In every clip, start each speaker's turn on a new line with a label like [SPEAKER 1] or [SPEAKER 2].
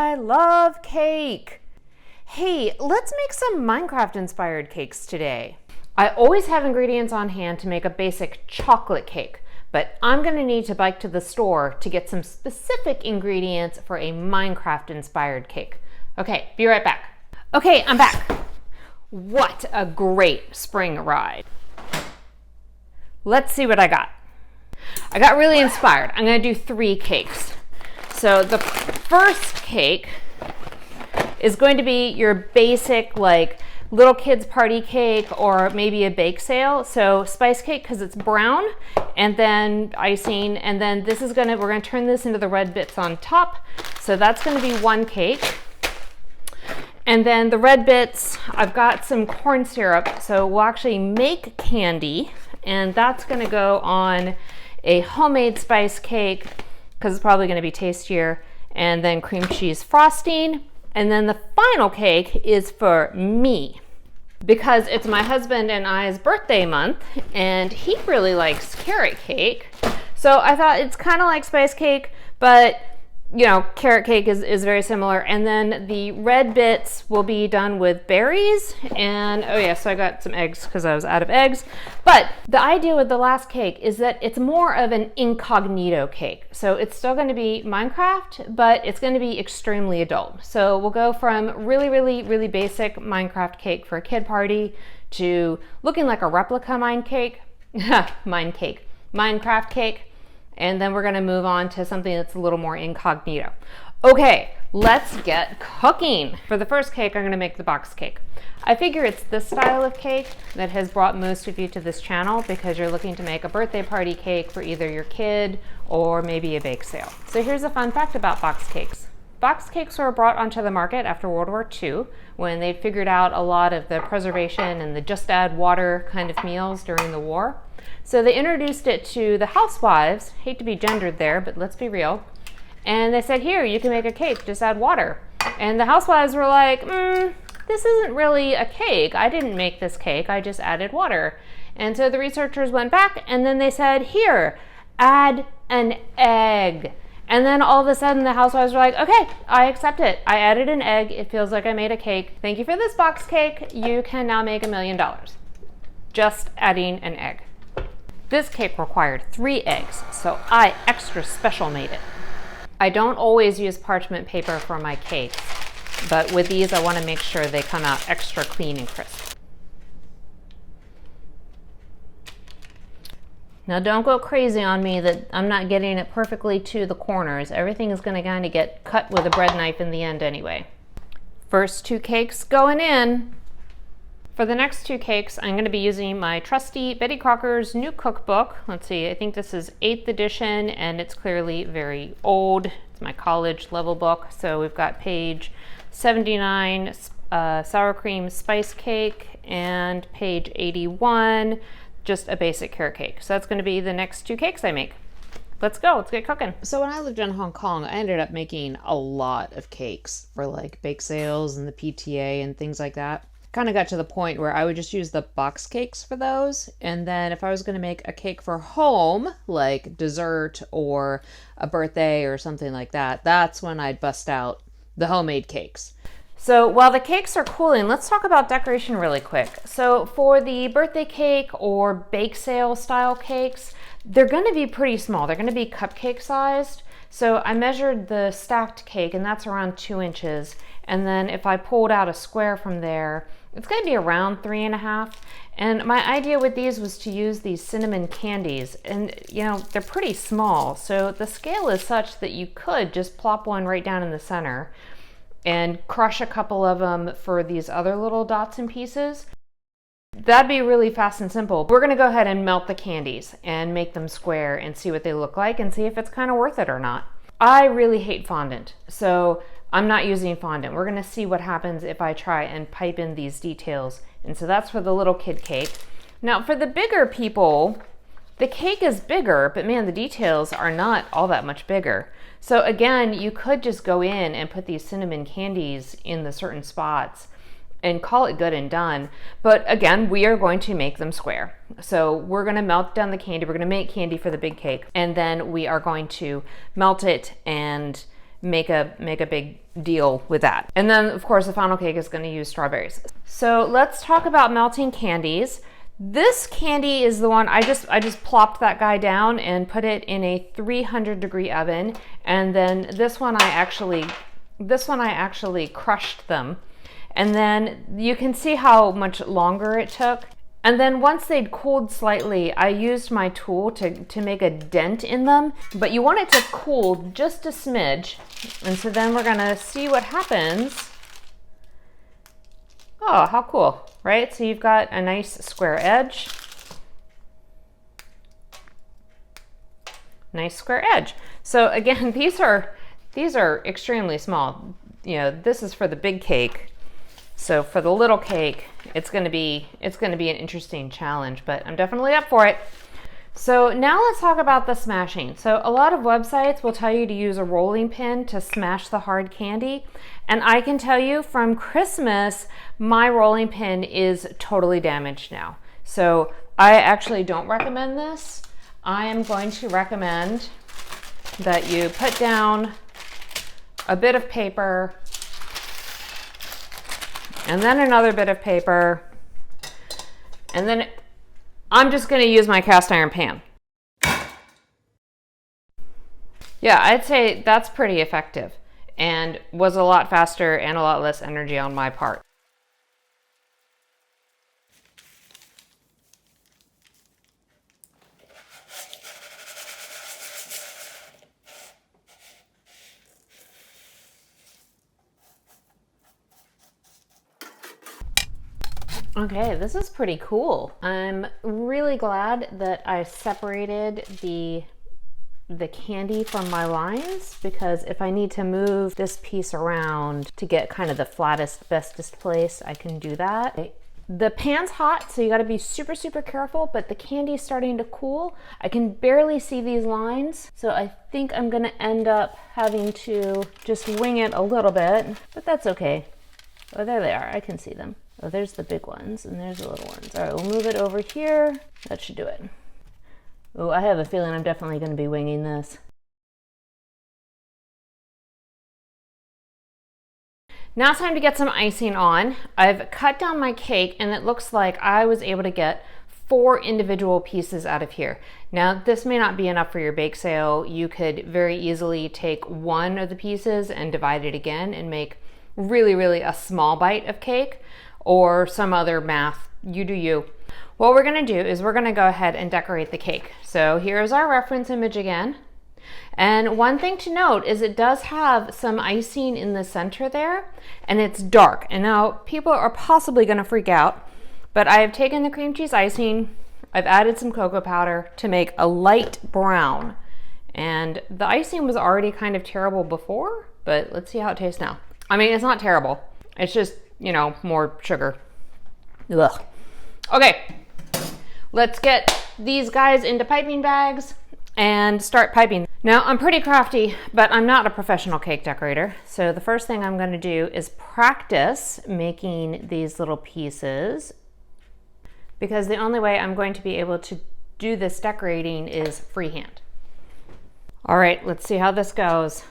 [SPEAKER 1] I love cake. Hey, let's make some Minecraft-inspired cakes today. I always have ingredients on hand to make a basic chocolate cake, but I'm gonna need to bike to the store to get some specific ingredients for a Minecraft-inspired cake. Okay, be right back. Okay, I'm back. What a great spring ride. Let's see what I got. I got really inspired. I'm gonna do 3 cakes. So the first cake is going to be your basic like little kids party cake or maybe a bake sale. So spice cake because it's brown, and then icing, and then this is we're gonna turn this into the red bits on top. So that's gonna be 1 cake. And then the red bits, I've got some corn syrup. So we'll actually make candy, and that's gonna go on a homemade spice cake because it's probably gonna be tastier, and then cream cheese frosting. And then the final cake is for me because it's my husband and I's birthday month, and he really likes carrot cake. So I thought it's kind of like spice cake, but you know, carrot cake is very similar. And then the red bits will be done with berries. And oh yeah, so I got some eggs because I was out of eggs. But the idea with the last cake is that it's more of an incognito cake. So it's still going to be Minecraft, but it's going to be extremely adult. So we'll go from really basic Minecraft cake for a kid party to looking like a replica Minecraft cake. And then we're gonna move on to something that's a little more incognito. Okay, let's get cooking. For the first cake, I'm gonna make the box cake. I figure it's this style of cake that has brought most of you to this channel because you're looking to make a birthday party cake for either your kid or maybe a bake sale. So here's a fun fact about box cakes. Box cakes were brought onto the market after World War II when they figured out a lot of the preservation and the just add water kind of meals during the war. So they introduced it to the housewives, hate to be gendered there, but let's be real. And they said, here, you can make a cake, just add water. And the housewives were like, this isn't really a cake. I didn't make this cake, I just added water. And so the researchers went back and then they said, here, add an egg. And then all of a sudden the housewives were like, okay, I accept it. I added an egg. It feels like I made a cake. Thank you for this box cake. You can now make $1 million. Just adding an egg. This cake required 3 eggs, so I extra special made it. I don't always use parchment paper for my cakes, but with these I want to make sure they come out extra clean and crisp. Now don't go crazy on me that I'm not getting it perfectly to the corners. Everything is going to kind of get cut with a bread knife in the end anyway. First 2 cakes going in. For the next 2 cakes, I'm going to be using my trusty Betty Crocker's new cookbook. Let's see, I think this is 8th edition, and it's clearly very old. It's my college level book. So we've got page 79, sour cream spice cake, and page 81, just a basic carrot cake. So that's going to be the next 2 cakes I make. Let's go, let's get cooking.
[SPEAKER 2] So when I lived in Hong Kong, I ended up making a lot of cakes for like bake sales and the PTA and things like that. Kind of got to the point where I would just use the box cakes for those, and then if I was going to make a cake for home, like dessert or a birthday or something like that, that's when I'd bust out the homemade cakes.
[SPEAKER 1] So while the cakes are cooling, let's talk about decoration really quick. So for the birthday cake or bake sale style cakes, they're going to be pretty small. They're going to be cupcake sized. So I measured the stacked cake, and that's around 2 inches. And then if I pulled out a square from there, it's going to be around 3.5. And my idea with these was to use these cinnamon candies, and you know, they're pretty small. So the scale is such that you could just plop one right down in the center and crush a couple of them for these other little dots and pieces. That'd be really fast and simple. We're going to go ahead and melt the candies and make them square and see what they look like and see if it's kind of worth it or not. I really hate fondant, so I'm not using fondant. We're going to see what happens if I try and pipe in these details. And so that's for the little kid cake. Now for the bigger people, the cake is bigger, but man, the details are not all that much bigger. So again, you could just go in and put these cinnamon candies in the certain spots and call it good and done. But again, we are going to make them square. So we're going to melt down the candy. We're going to make candy for the big cake, and then we are going to melt it and make a big deal with that. And then of course the final cake is going to use strawberries. So let's talk about melting candies. This candy is the one I just plopped that guy down and put it in a 300-degree oven, and then this one I actually crushed them. And then you can see how much longer it took. And then once they'd cooled slightly, I used my tool to make a dent in them, but you want it to cool just a smidge. And so then we're gonna see what happens. Oh, how cool, right? So you've got a nice square edge. Nice square edge. So again, these are extremely small. You know, this is for the big cake. So for the little cake, it's going to be an interesting challenge, but I'm definitely up for it. So now let's talk about the smashing. So a lot of websites will tell you to use a rolling pin to smash the hard candy. And I can tell you from Christmas, my rolling pin is totally damaged now. So I actually don't recommend this. I am going to recommend that you put down a bit of paper and then another bit of paper, and then I'm just going to use my cast iron pan. Yeah, I'd say that's pretty effective and was a lot faster and a lot less energy on my part. Okay, this is pretty cool. I'm really glad that I separated the candy from my lines, because if I need to move this piece around to get kind of the flattest, bestest place, I can do that. The pan's hot, so you gotta be super, super careful, but the candy's starting to cool. I can barely see these lines, so I think I'm gonna end up having to just wing it a little bit, but that's okay. Oh, there they are, I can see them. Oh, there's the big ones and there's the little ones. All right, we'll move it over here. That should do it. Oh, I have a feeling I'm definitely going to be winging this. Now it's time to get some icing on. I've cut down my cake and it looks like I was able to get 4 individual pieces out of here. Now this may not be enough for your bake sale. You could very easily take one of the pieces and divide it again and make really, really a small bite of cake, or some other math. You do you. What we're gonna do is we're gonna go ahead and decorate the cake. So here's our reference image again. And one thing to note is it does have some icing in the center there, and it's dark. And now people are possibly gonna freak out, but I have taken the cream cheese icing, I've added some cocoa powder to make a light brown. And the icing was already kind of terrible before, but let's see how it tastes now. I mean, it's not terrible. It's just, you know, more sugar. Ugh. Okay, let's get these guys into piping bags and start piping. Now, I'm pretty crafty, but I'm not a professional cake decorator. So the first thing I'm going to do is practice making these little pieces, because the only way I'm going to be able to do this decorating is freehand. All right, let's see how this goes.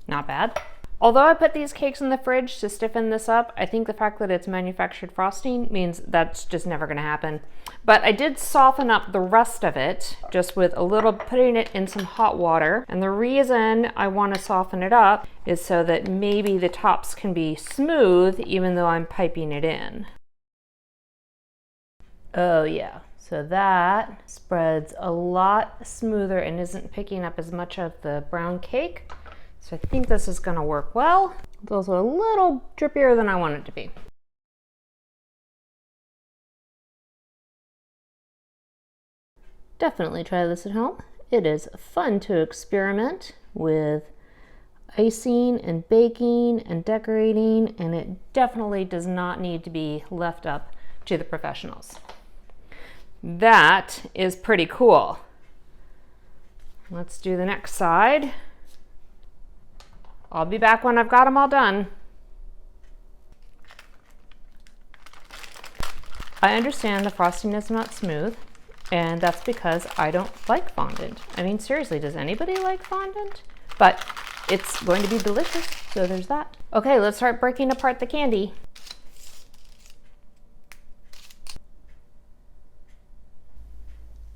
[SPEAKER 1] Not bad. Although I put these cakes in the fridge to stiffen this up, I think the fact that it's manufactured frosting means that's just never gonna happen. But I did soften up the rest of it just with a little, putting it in some hot water. And the reason I wanna soften it up is so that maybe the tops can be smooth even though I'm piping it in. Oh yeah, so that spreads a lot smoother and isn't picking up as much of the brown cake. So I think this is gonna work well. It's also a little drippier than I want it to be. Definitely try this at home. It is fun to experiment with icing and baking and decorating, and it definitely does not need to be left up to the professionals. That is pretty cool. Let's do the next side. I'll be back when I've got them all done. I understand the frosting is not smooth. And that's because I don't like fondant. I mean, seriously, does anybody like fondant? But it's going to be delicious, so there's that. Okay, let's start breaking apart the candy.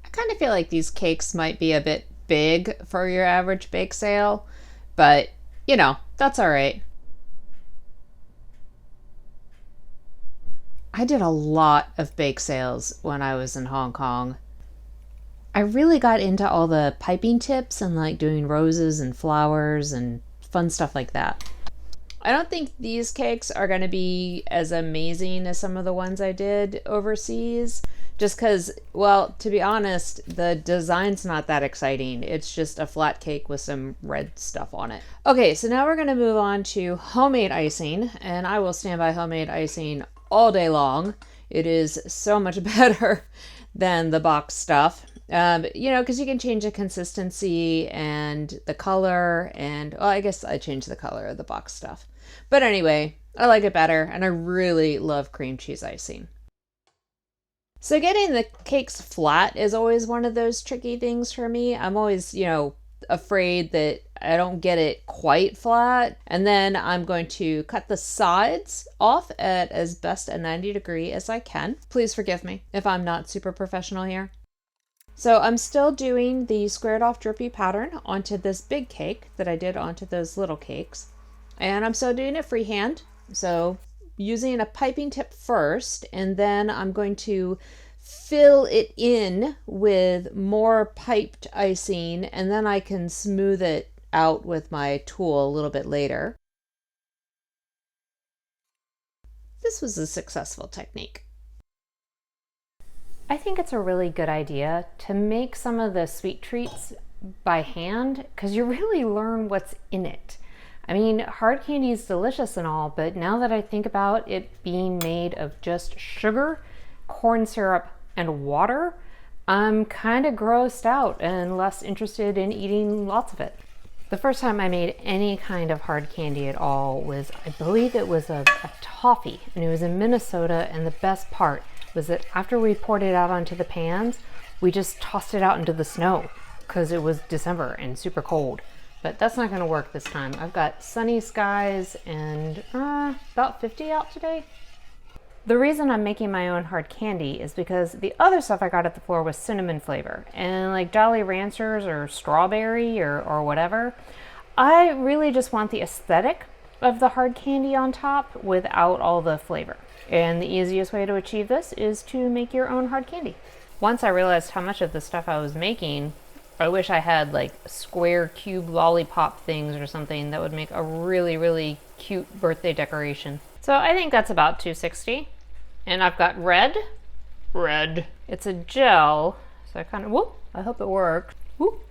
[SPEAKER 2] I kind of feel like these cakes might be a bit big for your average bake sale, but you know, that's all right. I did a lot of bake sales when I was in Hong Kong. I really got into all the piping tips and like doing roses and flowers and fun stuff like that. I don't think these cakes are going to be as amazing as some of the ones I did overseas, just because, well, to be honest, the design's not that exciting. It's just a flat cake with some red stuff on it. Okay, so now we're going to move on to homemade icing, and I will stand by homemade icing all day long. It is so much better than the box stuff. You know, because you can change the consistency and the color, and well, I guess I changed the color of the box stuff. But anyway, I like it better, and I really love cream cheese icing. So getting the cakes flat is always one of those tricky things for me. I'm always, you know, afraid that I don't get it quite flat. And then I'm going to cut the sides off at as best a 90 degree as I can. Please forgive me if I'm not super professional here. So I'm still doing the squared off drippy pattern onto this big cake that I did onto those little cakes. And I'm still doing it freehand. So using a piping tip first, and then I'm going to fill it in with more piped icing, and then I can smooth it out with my tool a little bit later. This was a successful technique.
[SPEAKER 1] I think it's a really good idea to make some of the sweet treats by hand, because you really learn what's in it. I mean, hard candy is delicious and all, but now that I think about it being made of just sugar, corn syrup, and water, I'm kind of grossed out and less interested in eating lots of it. The first time I made any kind of hard candy at all was, I believe it was a toffee, and it was in Minnesota, and the best part was that after we poured it out onto the pans, we just tossed it out into the snow because it was December and super cold. But that's not going to work this time. I've got sunny skies and about 50 out today. The reason I'm making my own hard candy is because the other stuff I got at the floor was cinnamon flavor, and like Jolly Ranchers or strawberry or whatever. I really just want the aesthetic of the hard candy on top without all the flavor. And the easiest way to achieve this is to make your own hard candy. Once I realized how much of the stuff I was making, I wish I had like square cube lollipop things or something that would make a really, really cute birthday decoration. So I think that's about 260. And I've got red. It's a gel, so I kind of, whoop, I hope it worked. Whoop,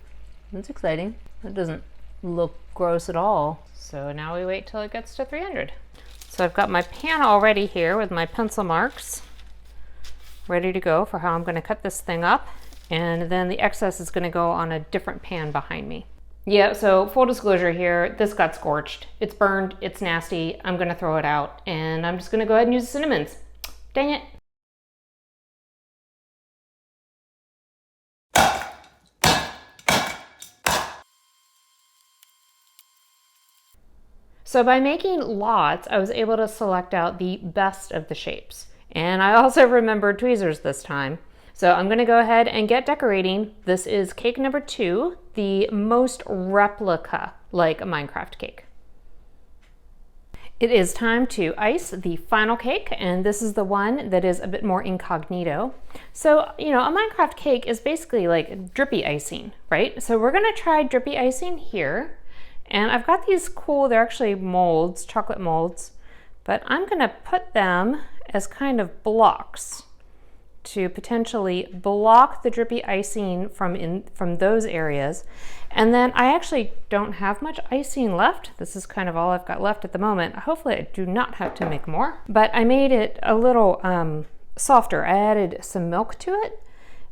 [SPEAKER 1] that's exciting. That doesn't look gross at all. So now we wait till it gets to 300. So I've got my pan already here with my pencil marks ready to go for how I'm going to cut this thing up. And then the excess is going to go on a different pan behind me. Yeah, so full disclosure here, this got scorched. It's burned, it's nasty. I'm going to throw it out, and I'm just going to go ahead and use the cinnamons. Dang it. So by making lots, I was able to select out the best of the shapes. And I also remembered tweezers this time. So I'm going to go ahead and get decorating. This is cake number 2, the most replica like a Minecraft cake. It is time to ice the final cake, and this is the one that is a bit more incognito. So, you know, a Minecraft cake is basically like drippy icing, right? So we're going to try drippy icing here. And I've got these cool, they're actually molds, chocolate molds, but I'm going to put them as kind of blocks to potentially block the drippy icing from those areas. And then I actually don't have much icing left. This is kind of all I've got left at the moment. Hopefully I do not have to make more, but I made it a little softer. I added some milk to it.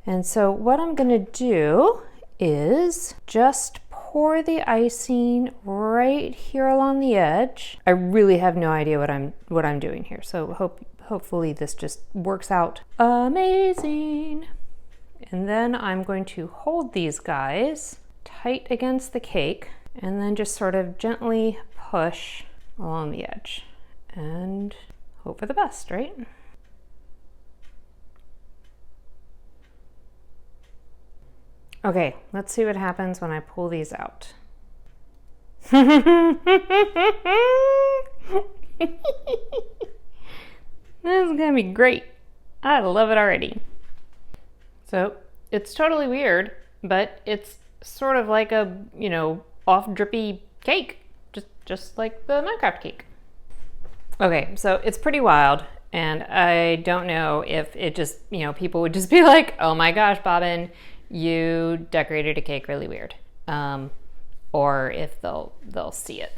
[SPEAKER 1] And so what I'm gonna do is just pour the icing right here along the edge. I really have no idea what I'm doing here, so hopefully this just works out amazing. And then I'm going to hold these guys tight against the cake and then just sort of gently push along the edge and hope for the best, right? Okay, let's see what happens when I pull these out. This is gonna be great. I love it already. So it's totally weird, but it's sort of like a, off drippy cake, just like the Minecraft cake. Okay, so it's pretty wild, and I don't know if it just, people would just be like, oh my gosh, Bobbin, you decorated a cake really weird. Or if they'll see it.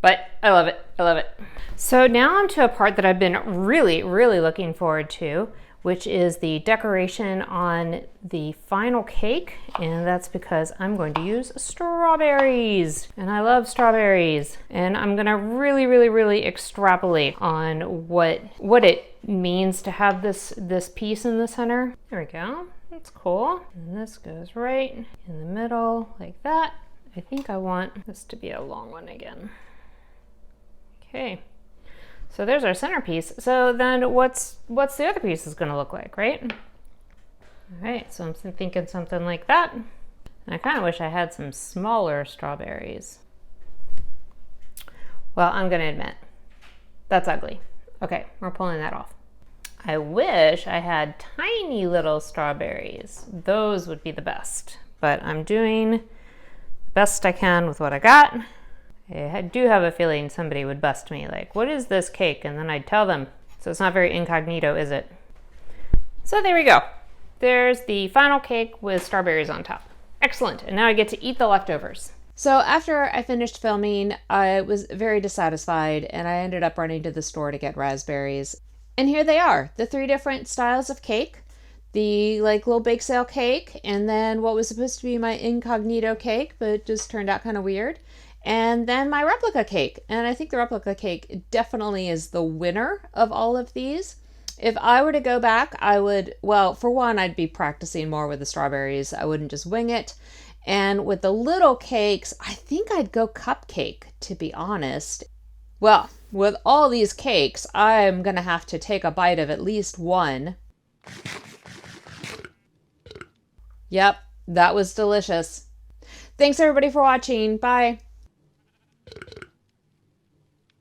[SPEAKER 1] But I love it. I love it. So now I'm to a part that I've been really, really looking forward to, which is the decoration on the final cake. And that's because I'm going to use strawberries. And I love strawberries. And I'm gonna really, really, really extrapolate on what it means to have this piece in the center. There we go. That's cool. And this goes right in the middle like that. I think I want this to be a long one again. Okay, so there's our centerpiece. So then what's the other piece is gonna look like, right? All right, so I'm thinking something like that. And I kind of wish I had some smaller strawberries. Well, I'm gonna admit, that's ugly. Okay, we're pulling that off. I wish I had tiny little strawberries. Those would be the best, but I'm doing the best I can with what I got. I do have a feeling somebody would bust me like, what is this cake? And then I'd tell them. So it's not very incognito, is it? So there we go. There's the final cake with strawberries on top. Excellent, and now I get to eat the leftovers.
[SPEAKER 2] So after I finished filming, I was very dissatisfied and I ended up running to the store to get raspberries. And here they are, the 3 different styles of cake. The little bake sale cake, and then what was supposed to be my incognito cake, but just turned out kind of weird. And then my replica cake. And I think the replica cake definitely is the winner of all of these. If I were to go back, I would, well, for one, I'd be practicing more with the strawberries. I wouldn't just wing it. And with the little cakes, I think I'd go cupcake, to be honest. Well, with all these cakes, I'm going to have to take a bite of at least one. Yep, that was delicious. Thanks everybody for watching. Bye.